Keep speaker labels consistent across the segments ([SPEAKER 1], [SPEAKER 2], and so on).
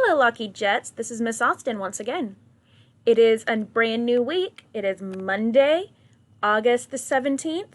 [SPEAKER 1] Hello, Lockheed Jets. This is Miss Austin once again. It is a brand new week. It is Monday, August the 17th,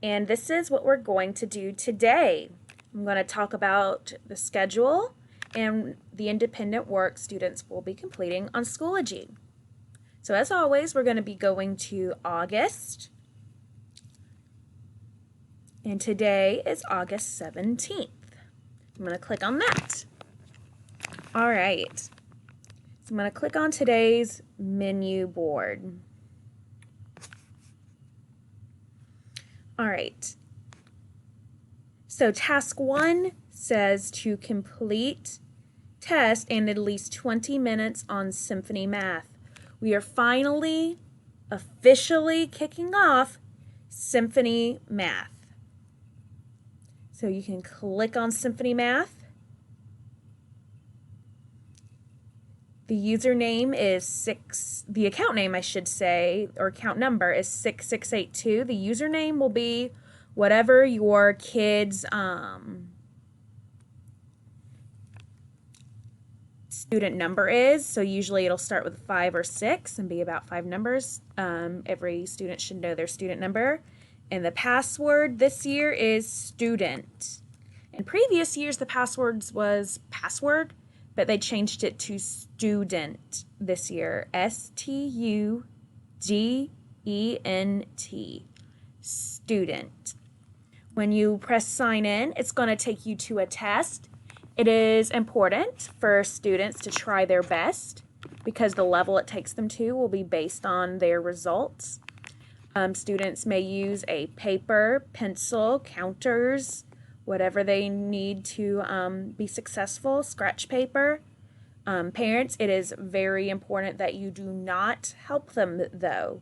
[SPEAKER 1] and this is what we're going to do today. I'm going to talk about the schedule and the independent work students will be completing on Schoology. So as always, we're going to be going to August, and today is August 17th. I'm going to click on that. All right, so I'm going to click on today's menu board. All right, so task 1 says to complete test and at least 20 minutes on Symphony Math. We are finally, officially kicking off Symphony Math. So you can click on Symphony Math. The username is the account name I should say, or account number is 6682. The username will be whatever your kid's student number is. So usually it'll start with 5 or 6 and be about 5 numbers. Every student should know their student number. And the password this year is student. In previous years, the passwords was password, but they changed it to student this year. STUDENT. Student. When you press sign in, it's going to take you to a test. It is important for students to try their best because the level it takes them to will be based on their results. Students may use a paper, pencil, counters, whatever they need to be successful, scratch paper. Parents, it is very important that you do not help them though.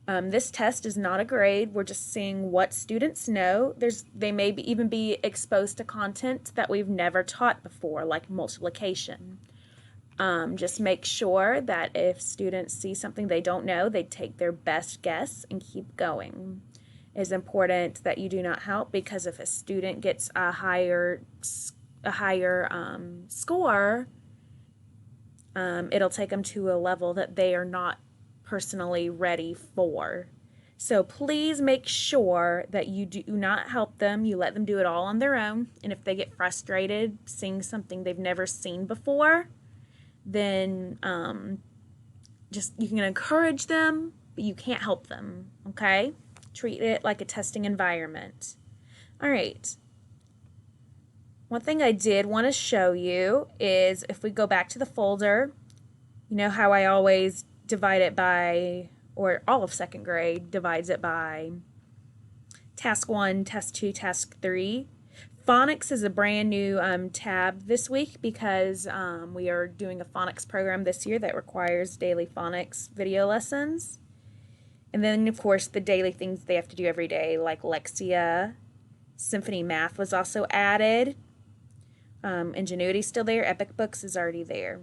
[SPEAKER 1] This test is not a grade. We're just seeing what students know. They may even be exposed to content that we've never taught before, like multiplication. Just make sure that if students see something they don't know, they take their best guess and keep going. It is important that you do not help because if a student gets a higher score, it'll take them to a level that they are not personally ready for. So please make sure that you do not help them. You let them do it all on their own. And if they get frustrated seeing something they've never seen before, then you can encourage them, but you can't help them, okay? Treat it like a testing environment. All right. One thing I did want to show you is if we go back to the folder, you know how I always divide it by, or all of second grade divides it by task 1, task 2, task 3. Phonics is a brand new tab this week because we are doing a phonics program this year that requires daily phonics video lessons. And then, of course, the daily things they have to do every day, like Lexia. Symphony Math was also added. Ingenuity's still there. Epic Books is already there.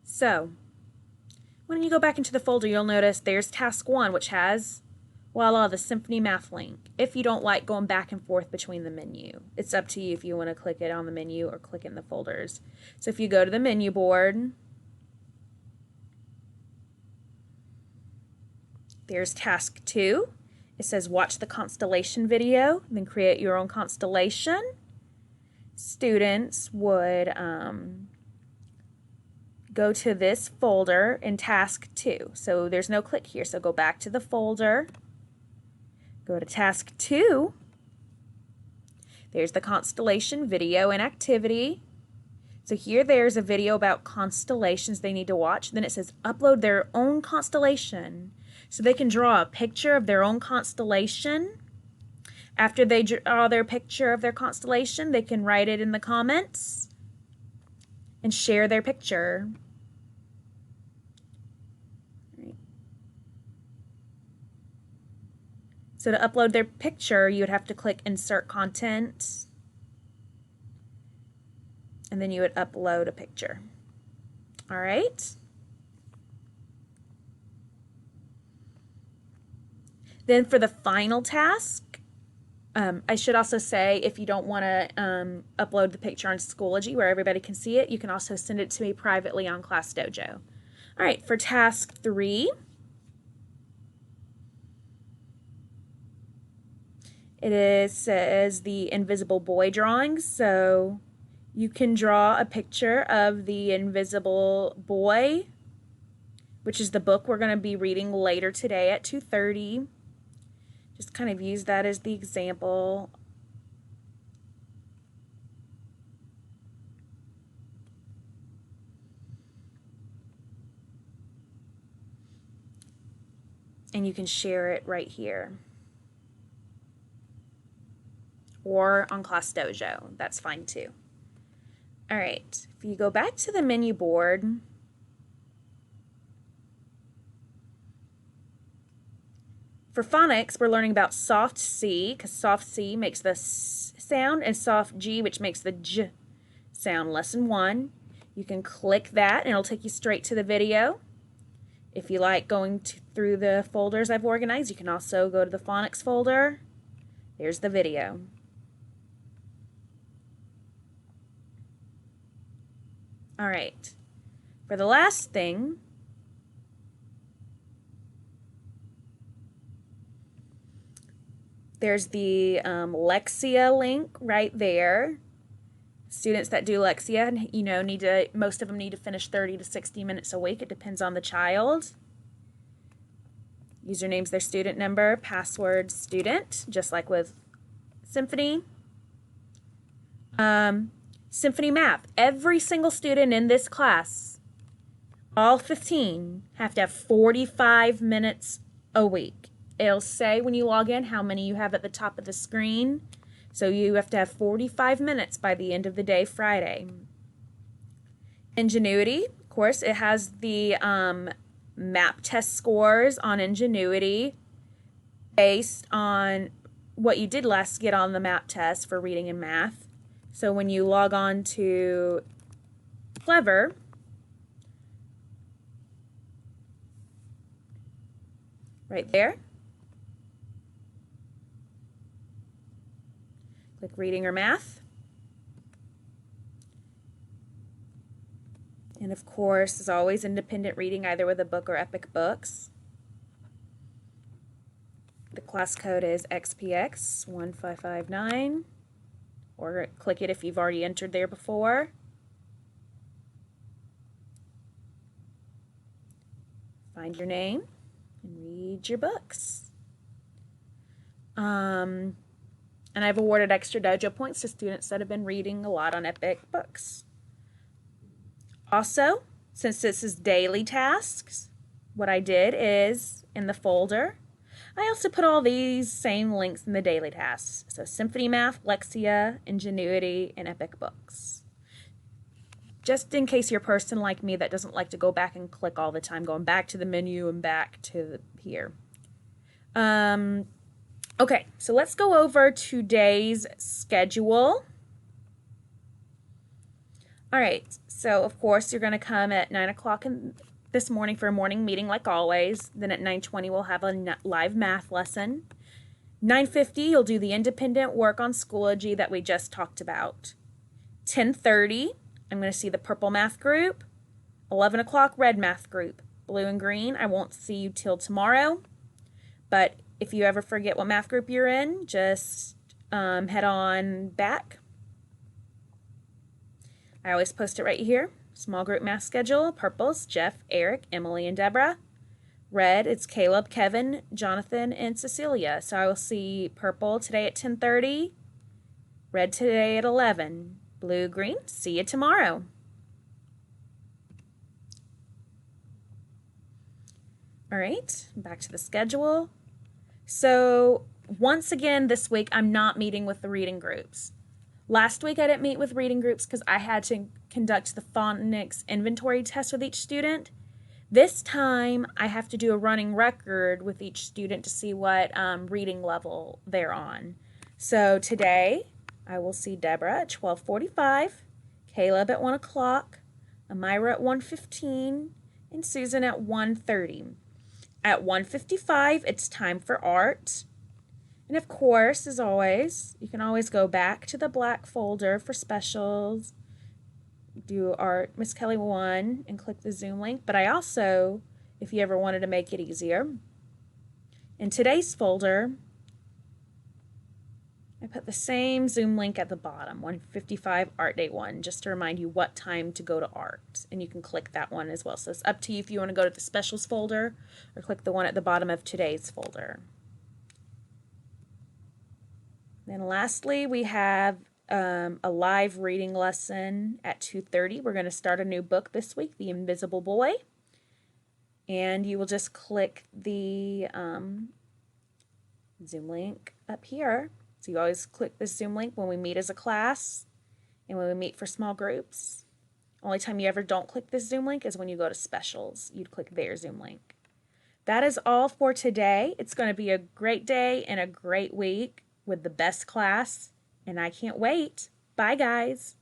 [SPEAKER 1] So, when you go back into the folder, you'll notice there's task 1, which has, voila, the Symphony Math link. If you don't like going back and forth between the menu, it's up to you if you want to click it on the menu or click it in the folders. So if you go to the menu board, there's task 2. It says watch the constellation video, then create your own constellation. Students would go to this folder in task 2. So there's no click here, so go back to the folder. Go to task 2. There's the constellation video and activity. So here there's a video about constellations they need to watch. Then it says upload their own constellation. So they can draw a picture of their own constellation. After they draw their picture of their constellation, they can write it in the comments and share their picture. So to upload their picture, you would have to click Insert Content, and then you would upload a picture. All right. Then for the final task, I should also say, if you don't want to upload the picture on Schoology where everybody can see it, you can also send it to me privately on Class Dojo. All right, for task 3, says the invisible boy drawing. So you can draw a picture of the invisible boy, which is the book we're going to be reading later today at 2:30. Just kind of use that as the example. And you can share it right here. Or on Class Dojo, that's fine too. All right, if you go back to the menu board, for phonics, we're learning about soft C, because soft C makes the S sound, and soft G, which makes the J sound. Lesson 1. You can click that, and it'll take you straight to the video. If you like going through the folders I've organized, you can also go to the phonics folder. There's the video. All right. For the last thing, there's the Lexia link right there. Students that do Lexia, you know, most of them need to finish 30 to 60 minutes a week. It depends on the child. Username's their student number, password student, just like with Symphony. Symphony Math. Every single student in this class, all 15, have to have 45 minutes a week. It'll say when you log in how many you have at the top of the screen. So you have to have 45 minutes by the end of the day, Friday. Ingenuity, of course, it has the map test scores on Ingenuity based on what you did last get on the map test for reading and math. So when you log on to Clever, right there, click reading or math. And of course, as always, independent reading either with a book or Epic Books. The class code is XPX1559, or click it if you've already entered there before. Find your name and read your books. And I've awarded extra dojo points to students that have been reading a lot on Epic Books. Also, since this is daily tasks, what I did is, in the folder, I also put all these same links in the daily tasks. So Symphony Math, Lexia, Ingenuity, and Epic Books. Just in case you're a person like me that doesn't like to go back and click all the time, going back to the menu and back to here. Okay, so let's go over today's schedule. All right, so of course you're going to come at 9 o'clock this morning for a morning meeting like always. Then at 9:20 we'll have a live math lesson. 9:50 you'll do the independent work on Schoology that we just talked about. 10:30 I'm going to see the purple math group. 11 o'clock red math group. Blue and green I won't see you till tomorrow. But if you ever forget what math group you're in, just head on back. I always post it right here. Small group math schedule. Purple's Jeff, Eric, Emily, and Deborah. Red, it's Caleb, Kevin, Jonathan, and Cecilia. So I will see purple today at 10:30. Red today at 11. Blue, green, see you tomorrow. All right, back to the schedule. So once again this week, I'm not meeting with the reading groups. Last week I didn't meet with reading groups because I had to conduct the phonics inventory test with each student. This time I have to do a running record with each student to see what reading level they're on. So today I will see Deborah at 12:45, Caleb at 1 o'clock, Amira at 1:15, and Susan at 1:30. At 1:55 it's time for art. And of course, as always, you can always go back to the black folder for specials, do our Miss Kelly 1 and click the Zoom link. But I also, if you ever wanted to make it easier, in today's folder, I put the same Zoom link at the bottom, 155 Art Day 1, just to remind you what time to go to art. And you can click that one as well. So it's up to you if you want to go to the specials folder or click the one at the bottom of today's folder. Then lastly, we have a live reading lesson at 2:30. We're going to start a new book this week, The Invisible Boy. And you will just click the Zoom link up here. So you always click the Zoom link when we meet as a class and when we meet for small groups. Only time you ever don't click this Zoom link is when you go to specials. You'd click their Zoom link. That is all for today. It's going to be a great day and a great week with the best class, and I can't wait. Bye, guys.